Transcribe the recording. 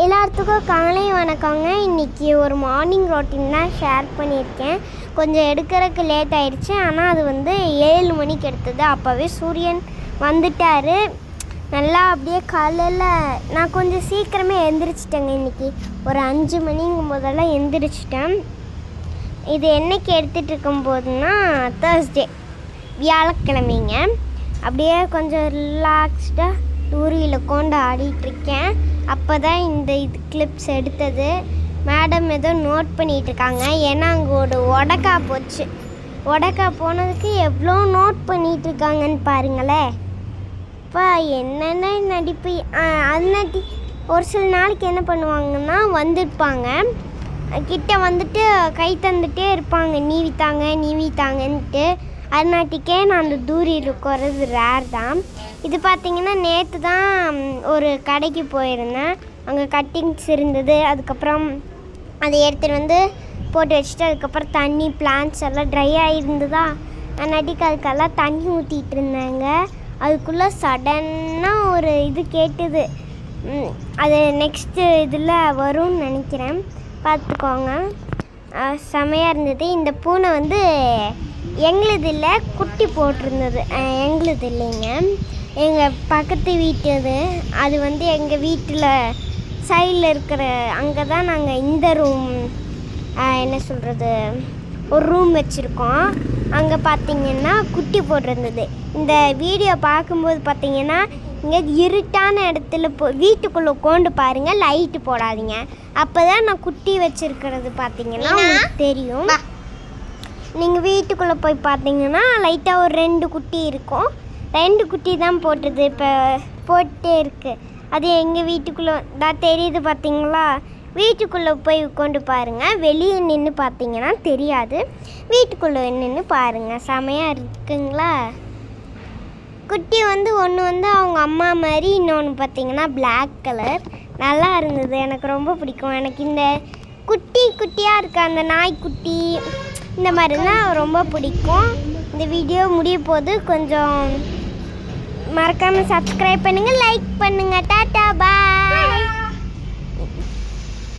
எல்லாத்துக்கும் காலை வணக்கங்க. இன்றைக்கி ஒரு மார்னிங் ரொட்டீன் தான் ஷேர் பண்ணியிருக்கேன். கொஞ்சம் எடுக்கிறதுக்கு லேட் ஆகிடுச்சு, ஆனால் அது 7 மணிக்கு எடுத்தது. அப்போவே சூரியன் வந்துட்டார். நல்லா அப்படியே காலையில் நான் கொஞ்சம் சீக்கிரமே எழுந்திரிச்சிட்டேங்க. இன்றைக்கி ஒரு 5 மணிங்கும் போதெல்லாம் எழுந்திரிச்சிட்டேன். இது என்றைக்கு எடுத்துகிட்டு இருக்கும்போதுன்னா தேர்ஸ்டே, வியாழக்கிழமைங்க. அப்படியே கொஞ்சம் ரிலாக்ஸ்டாக டூரியில் உட்காந்து ஆடிட்டுருக்கேன். அப்போ தான் இந்த கிளிப்ஸ் எடுத்தது. மேடம் ஏதோ நோட் பண்ணிகிட்ருக்காங்க. ஏன்னா அங்கே ஒரு உடக்கா போச்சு. உடக்கா போனதுக்கு எவ்வளோ நோட் பண்ணிகிட்ருக்காங்கன்னு பாருங்களேன். இப்போ என்னென்ன நடிப்பு. அதனாட்டி ஒரு சில நாளைக்கு என்ன பண்ணுவாங்கன்னா வந்துருப்பாங்க, கிட்ட வந்துட்டு கை தந்துகிட்டே இருப்பாங்க, நீவித்தாங்கன்ட்டு. அதனாட்டிக்கே நான் அந்த தூரியில் உட்கார்றது ரேர் தான். இது பார்த்திங்கன்னா நேற்று தான் ஒரு கடைக்கு போயிருந்தேன். அங்கே கட்டிங்ஸ் இருந்தது. அதுக்கப்புறம் அதை எடுத்துகிட்டு போட்டு வச்சுட்டு அதுக்கப்புறம் தண்ணி பிளான்ட்ஸ் எல்லாம் ட்ரை ஆகிருந்ததா, அதனாட்டிக்கு அதுக்கெல்லாம் தண்ணி ஊற்றிட்டு இருந்தாங்க. அதுக்குள்ளே சடன்னாக ஒரு இது கேட்டுது. அது நெக்ஸ்ட்டு இதில் வரும்னு நினைக்கிறேன், பார்த்துக்கோங்க. செமையாக இருந்தது. இந்த பூனை எங்களுது இல்லை, குட்டி போட்டிருந்தது. எங்களுது இல்லைங்க, எங்கள் பக்கத்து வீட்டுது. அது எங்கள் வீட்டில் சைடில் இருக்கிற அங்கே தான் நாங்கள் இந்த ரூம் என்ன சொல்கிறது ஒரு ரூம் வச்சுருக்கோம். அங்கே பார்த்திங்கன்னா குட்டி போட்டிருந்தது. இந்த வீடியோ பார்க்கும்போது பார்த்திங்கன்னா இங்கே இருட்டான இடத்துல வீட்டுக்குள்ளே உட்காந்து பாருங்கள், லைட்டு போடாதீங்க. அப்போ தான் நான் குட்டி வச்சுருக்கிறது பார்த்திங்கன்னா உங்களுக்கு தெரியும். நீங்கள் வீட்டுக்குள்ளே போய் பார்த்தீங்கன்னா லைட்டாக ஒரு 2 குட்டி இருக்கும். 2 குட்டி தான் போட்டுது, இப்போ போட்டே இருக்குது. அது எங்கள் வீட்டுக்குள்ளே தான் தெரியுது பார்த்தீங்களா. வீட்டுக்குள்ளே போய் உட்காந்து பாருங்கள். வெளியே நின்று பார்த்தீங்கன்னா தெரியாது, வீட்டுக்குள்ளே நின்று பாருங்கள். செமையாக இருக்குங்களா. குட்டி ஒன்று அவங்க அம்மா மாதிரி, இன்னொன்று பார்த்தீங்கன்னா பிளாக் கலர். நல்லா இருந்தது, எனக்கு ரொம்ப பிடிக்கும். எனக்கு இந்த குட்டியாக இருக்க அந்த நாய்க்குட்டி இந்த மாதிரி தான் ரொம்ப பிடிக்கும். இந்த வீடியோ முடிய போது கொஞ்சம் மறக்காமல் சப்ஸ்கிரைப் பண்ணுங்கள், லைக் பண்ணுங்கள். டாட்டா பாய்.